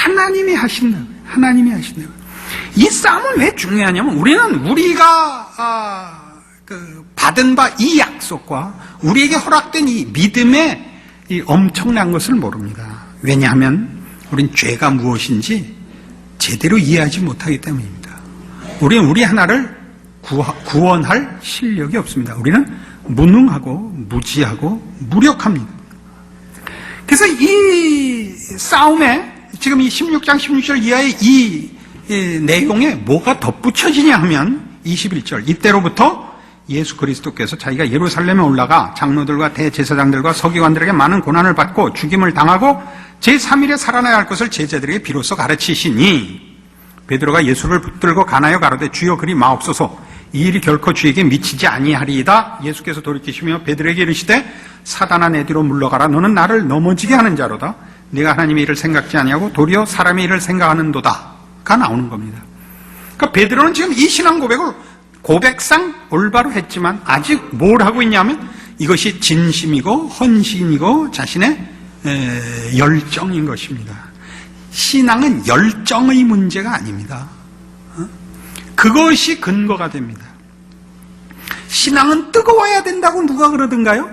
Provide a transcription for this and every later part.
하나님이 하신다. 하나님이 하신다. 이 싸움은 왜 중요하냐면 우리는 우리가 받은 바 이 약속과 우리에게 허락된 이 믿음의 이 엄청난 것을 모릅니다. 왜냐하면 우린 죄가 무엇인지 제대로 이해하지 못하기 때문입니다. 우리는 우리 하나를 구원할 실력이 없습니다. 우리는 무능하고 무지하고 무력합니다. 그래서 이 싸움에 지금 이 16장 16절 이하의 이 내용에 뭐가 덧붙여지냐 하면 21절 이때로부터 예수 그리스도께서 자기가 예루살렘에 올라가 장로들과 대제사장들과 서기관들에게 많은 고난을 받고 죽임을 당하고 제3일에 살아나야 할 것을 제자들에게 비로소 가르치시니 베드로가 예수를 붙들고 가나요 가로되 주여 그리 마옵소서 이 일이 결코 주에게 미치지 아니하리이다. 예수께서 돌이키시며 베드로에게 이르시되 사단아 내 뒤로 물러가라. 너는 나를 넘어지게 하는 자로다. 네가 하나님의 일을 생각지 아니하고 도리어 사람의 일을 생각하는도다 가 나오는 겁니다. 그러니까 베드로는 지금 이 신앙 고백을 고백상 올바로 했지만 아직 뭘 하고 있냐면 이것이 진심이고 헌신이고 자신의 열정인 것입니다. 신앙은 열정의 문제가 아닙니다. 그것이 근거가 됩니다. 신앙은 뜨거워야 된다고 누가 그러던가요?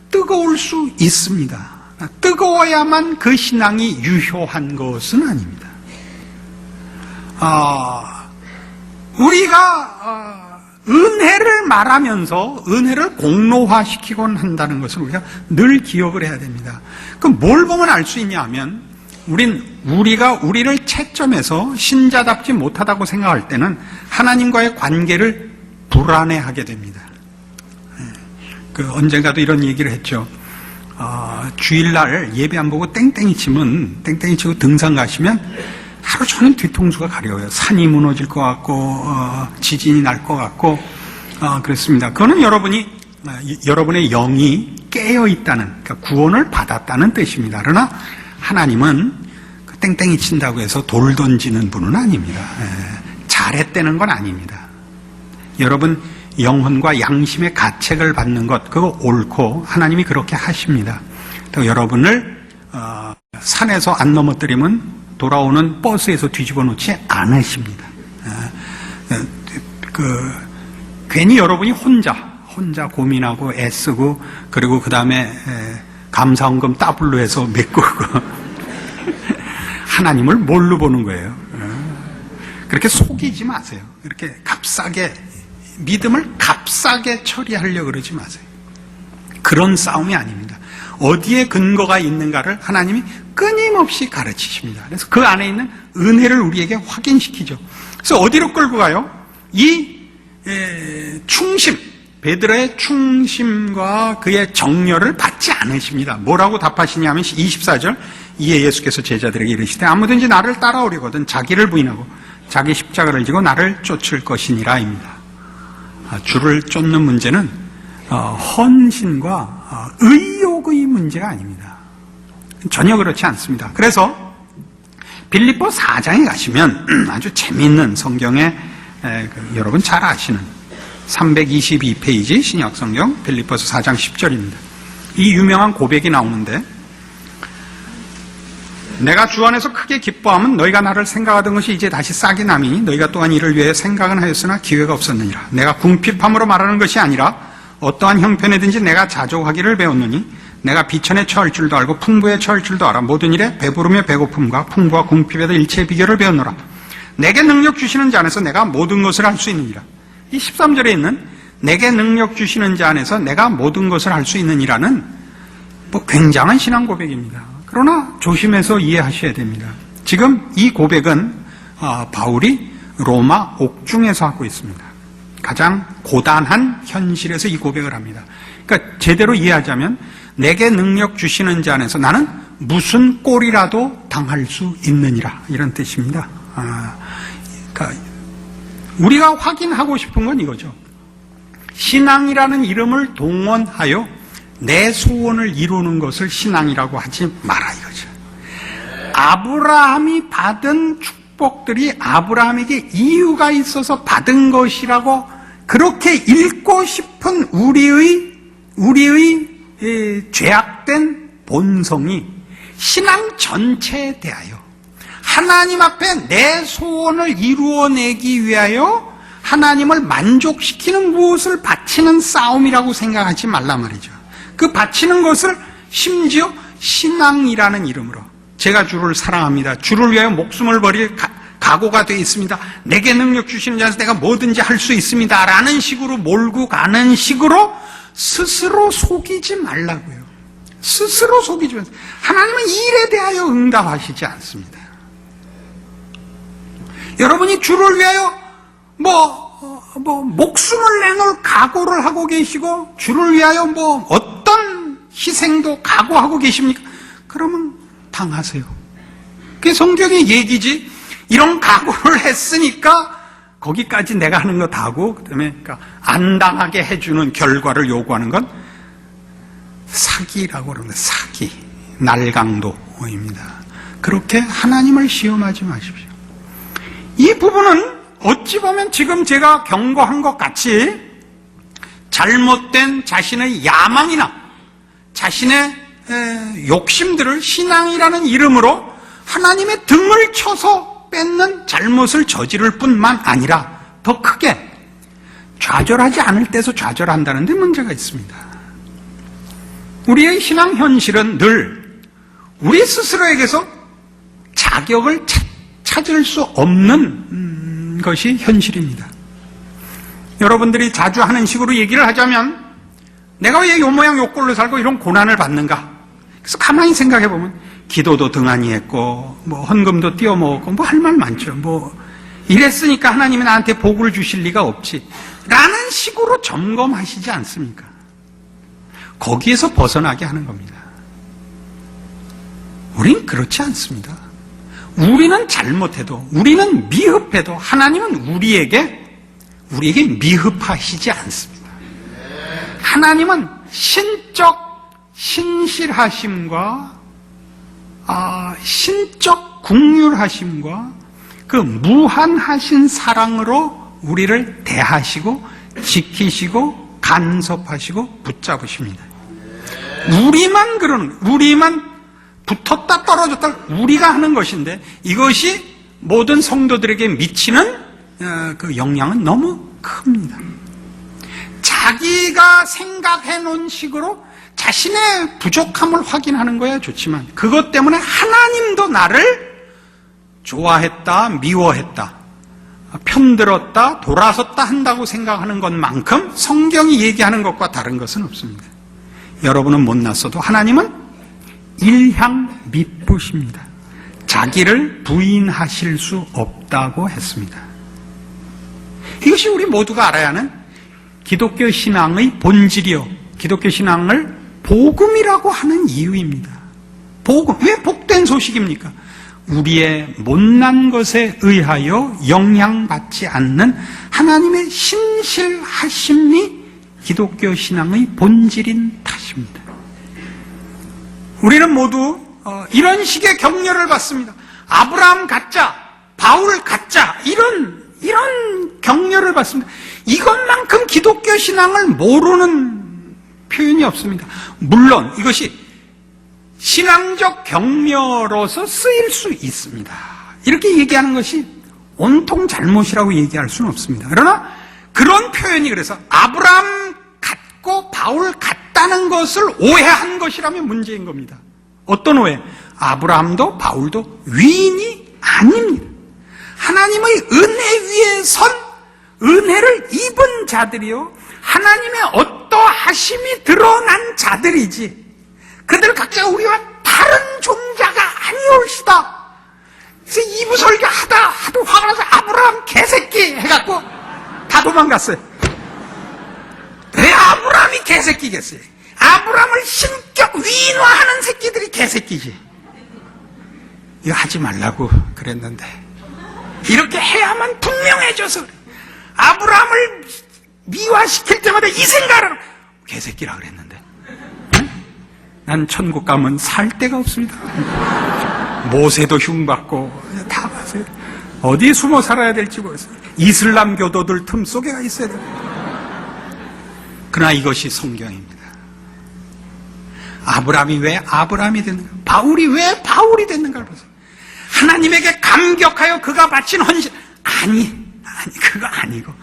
뜨거울 수 있습니다. 뜨거워야만 그 신앙이 유효한 것은 아닙니다. 우리가 은혜를 말하면서 은혜를 공로화시키곤 한다는 것을 우리가 늘 기억을 해야 됩니다. 그럼 뭘 보면 알 수 있냐 하면 우리가 우리를 채점해서 신자답지 못하다고 생각할 때는 하나님과의 관계를 불안해하게 됩니다. 언젠가도 이런 얘기를 했죠. 주일날 예배 안 보고 땡땡이 치고 등산 가시면 하루 종일 뒤통수가 가려워요. 산이 무너질 것 같고 지진이 날 것 같고 그렇습니다. 그거는 여러분의 영이 깨어 있다는, 그러니까 구원을 받았다는 뜻입니다. 그러나 하나님은 땡땡이 친다고 해서 돌 던지는 분은 아닙니다. 잘했다는 건 아닙니다. 여러분 영혼과 양심의 가책을 받는 것 그거 옳고 하나님이 그렇게 하십니다. 또 여러분을 산에서 안 넘어뜨리면 돌아오는 버스에서 뒤집어 놓지 않으십니다. 괜히 여러분이 혼자 고민하고 애쓰고 그리고 그 다음에 감사원금 따블로 해서 메꾸고 하나님을 뭘로 보는 거예요? 그렇게 속이지 마세요. 그렇게 믿음을 값싸게 처리하려고 그러지 마세요. 그런 싸움이 아닙니다. 어디에 근거가 있는가를 하나님이 끊임없이 가르치십니다. 그래서 그 안에 있는 은혜를 우리에게 확인시키죠. 그래서 어디로 끌고 가요? 베드로의 충심과 그의 정열을 받지 않으십니다. 뭐라고 답하시냐 하면 24절 이에 예수께서 제자들에게 이르시되 아무든지 나를 따라오려거든 자기를 부인하고 자기 십자가를 지고 나를 쫓을 것이니라입니다. 주를 쫓는 문제는 헌신과 의욕의 문제가 아닙니다. 전혀 그렇지 않습니다. 그래서 빌립보 4장에 가시면 아주 재미있는 성경에 여러분 잘 아시는 322페이지 신약성경 빌립보서 4장 10절입니다. 이 유명한 고백이 나오는데 내가 주 안에서 크게 기뻐하면 너희가 나를 생각하던 것이 이제 다시 싹이 나미니 너희가 또한 이를 위해 생각은 하였으나 기회가 없었느니라. 내가 궁핍함으로 말하는 것이 아니라 어떠한 형편에든지 내가 자족하기를 배웠느니 내가 비천에 처할 줄도 알고 풍부에 처할 줄도 알아. 모든 일에 배부름에 배고픔과 풍부와 궁핍에도 일체의 비결을 배웠노라. 내게 능력 주시는 자 안에서 내가 모든 것을 할 수 있느니라. 이 13절에 있는 내게 능력 주시는 자 안에서 내가 모든 것을 할 수 있느니라는 굉장한 신앙 고백입니다. 그러나 조심해서 이해하셔야 됩니다. 지금 이 고백은 바울이 로마 옥중에서 하고 있습니다. 가장 고단한 현실에서 이 고백을 합니다. 그러니까 제대로 이해하자면 내게 능력 주시는 자 안에서 나는 무슨 꼴이라도 당할 수 있느니라 이런 뜻입니다. 그러니까 우리가 확인하고 싶은 건 이거죠. 신앙이라는 이름을 동원하여 내 소원을 이루는 것을 신앙이라고 하지 마라 이거죠. 아브라함이 받은 축복들이 아브라함에게 이유가 있어서 받은 것이라고 그렇게 읽고 싶은 우리의 죄악된 본성이 신앙 전체에 대하여 하나님 앞에 내 소원을 이루어내기 위하여 하나님을 만족시키는 무엇을 바치는 싸움이라고 생각하지 말란 말이죠. 그 바치는 것을 심지어 신앙이라는 이름으로, 제가 주를 사랑합니다, 주를 위하여 목숨을 버릴 각오가 되어 있습니다, 내게 능력 주시는 자에서 내가 뭐든지 할 수 있습니다 라는 식으로 몰고 가는 식으로 스스로 속이지 말라고요. 스스로 속이지 마세요. 하나님은 일에 대하여 응답하시지 않습니다. 여러분이 주를 위하여 목숨을 내놓을 각오를 하고 계시고 주를 위하여 어떤 희생도 각오하고 계십니까? 그러면 당하세요. 그게 성경의 얘기지. 이런 각오를 했으니까 거기까지 내가 하는 거 다 하고 그다음에 안 당하게 해주는 결과를 요구하는 건 사기라고 그럽니다. 사기, 날강도입니다. 그렇게 하나님을 시험하지 마십시오. 이 부분은 어찌 보면 지금 제가 경고한 것 같이 잘못된 자신의 야망이나 자신의 욕심들을 신앙이라는 이름으로 하나님의 등을 쳐서 뺏는 잘못을 저지를 뿐만 아니라 더 크게 좌절하지 않을 때서 좌절한다는 데 문제가 있습니다. 우리의 신앙 현실은 늘 우리 스스로에게서 자격을 찾을 수 없는 것이 현실입니다. 여러분들이 자주 하는 식으로 얘기를 하자면 내가 왜 요 모양 요 꼴로 살고 이런 고난을 받는가? 그래서 가만히 생각해 보면 기도도 등한히 했고 헌금도 띄어먹었고 할 말 많죠. 이랬으니까 하나님이 나한테 복을 주실 리가 없지 라는 식으로 점검하시지 않습니까? 거기에서 벗어나게 하는 겁니다. 우린 그렇지 않습니다. 우리는 잘못해도, 우리는 미흡해도 하나님은 우리에게 미흡하시지 않습니다. 하나님은 신실하심과 신적 긍휼하심과 그 무한하신 사랑으로 우리를 대하시고 지키시고 간섭하시고 붙잡으십니다. 우리만 붙었다 떨어졌다 우리가 하는 것인데 이것이 모든 성도들에게 미치는 그 영향은 너무 큽니다. 자기가 생각해 놓은 식으로 자신의 부족함을 확인하는 거야 좋지만 그것 때문에 하나님도 나를 좋아했다, 미워했다, 편들었다, 돌아섰다 한다고 생각하는 것만큼 성경이 얘기하는 것과 다른 것은 없습니다. 여러분은 못났어도 하나님은 일향미쁘십니다. 자기를 부인하실 수 없다고 했습니다. 이것이 우리 모두가 알아야 하는 기독교 신앙의 본질이요, 기독교 신앙을 복음이라고 하는 이유입니다. 복음, 왜 복된 소식입니까? 우리의 못난 것에 의하여 영향받지 않는 하나님의 신실하심이 기독교 신앙의 본질인 탓입니다. 우리는 모두 이런 식의 격려를 받습니다. 아브라함 가짜, 바울 가짜, 이런 격려를 받습니다. 이것만큼 기독교 신앙을 모르는 표현이 없습니다. 물론 이것이 신앙적 격려로서 쓰일 수 있습니다. 이렇게 얘기하는 것이 온통 잘못이라고 얘기할 수는 없습니다. 그러나 그런 표현이 그래서 아브라함 같고 바울 같다는 것을 오해한 것이라면 문제인 겁니다. 어떤 오해? 아브라함도 바울도 위인이 아닙니다. 하나님의 은혜 위에 선 은혜를 입은 자들이요, 하나님의 어떠하심이 드러난 자들이지 그들 각자가 우리와 다른 종자가 아니올시다. 그래서 2부 설교 하도 화가 나서 아브라함 개새끼 해갖고 다 도망갔어요. 왜 아브라함이 개새끼겠어요? 아브라함을 신격 위인화하는 새끼들이 개새끼지. 이거 하지 말라고 그랬는데 이렇게 해야만 분명해져서 그래. 아브라함을 미화시킬 때마다 이 생각을 개새끼라 그랬는데 난 천국 가면 살 데가 없습니다. 모세도 흉받고 다 봤어요. 어디에 숨어 살아야 될지 모르겠어요. 이슬람 교도들 틈 속에 가 있어야 돼요. 그러나 이것이 성경입니다. 아브라함이 왜 아브라함이 됐는가? 바울이 왜 바울이 됐는가를 보세요. 하나님에게 감격하여 그가 바친 헌신, 아니 그거 아니고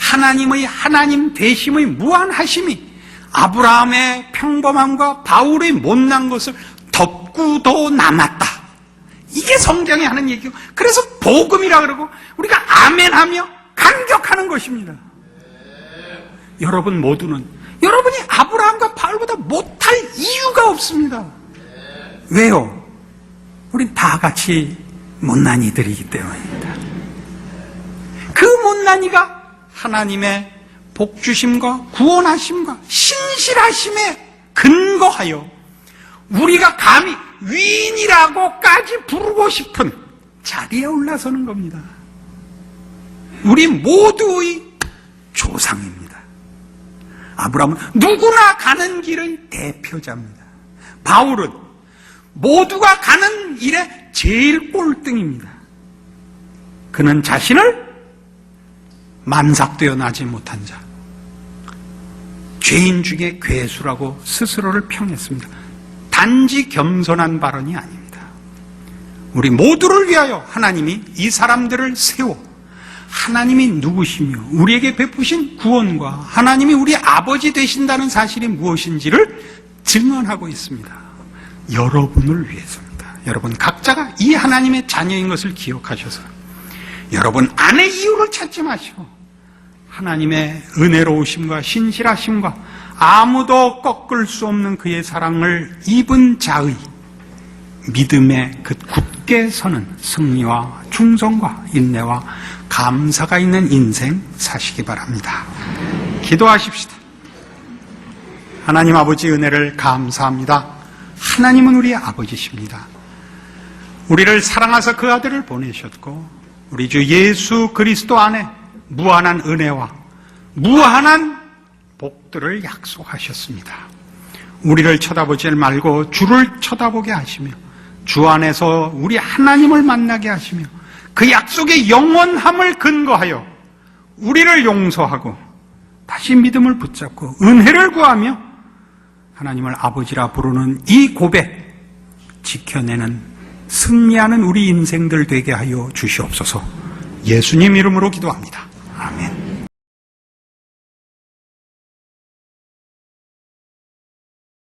하나님의 하나님 되심의 무한하심이 아브라함의 평범함과 바울의 못난 것을 덮고도 남았다. 이게 성경이 하는 얘기고, 그래서 복음이라 그러고 우리가 아멘하며 감격하는 것입니다. 여러분 모두는 여러분이 아브라함과 바울보다 못할 이유가 없습니다. 왜요? 우린 다 같이 못난 이들이기 때문입니다. 그 못난 이가 하나님의 복주심과 구원하심과 신실하심에 근거하여 우리가 감히 위인이라고까지 부르고 싶은 자리에 올라서는 겁니다. 우리 모두의 조상입니다. 아브라함은 누구나 가는 길의 대표자입니다. 바울은 모두가 가는 일에 제일 꼴등입니다. 그는 자신을 만삭되어 나지 못한 자, 죄인 중에 괴수라고 스스로를 평했습니다. 단지 겸손한 발언이 아닙니다. 우리 모두를 위하여 하나님이 이 사람들을 세워 하나님이 누구시며 우리에게 베푸신 구원과 하나님이 우리 아버지 되신다는 사실이 무엇인지를 증언하고 있습니다. 여러분을 위해서입니다. 여러분 각자가 이 하나님의 자녀인 것을 기억하셔서 여러분 안에 이유를 찾지 마시고 하나님의 은혜로우심과 신실하심과 아무도 꺾을 수 없는 그의 사랑을 입은 자의 믿음에 그 굳게 서는 승리와 충성과 인내와 감사가 있는 인생 사시기 바랍니다. 기도하십시다. 하나님 아버지 은혜를 감사합니다. 하나님은 우리의 아버지십니다. 우리를 사랑하사 그 아들을 보내셨고 우리 주 예수 그리스도 안에 무한한 은혜와 무한한 복들을 약속하셨습니다. 우리를 쳐다보지 말고 주를 쳐다보게 하시며 주 안에서 우리 하나님을 만나게 하시며 그 약속의 영원함을 근거하여 우리를 용서하고 다시 믿음을 붙잡고 은혜를 구하며 하나님을 아버지라 부르는 이 고백 지켜내는 승리하는 우리 인생들 되게 하여 주시옵소서. 예수님 이름으로 기도합니다. 아멘.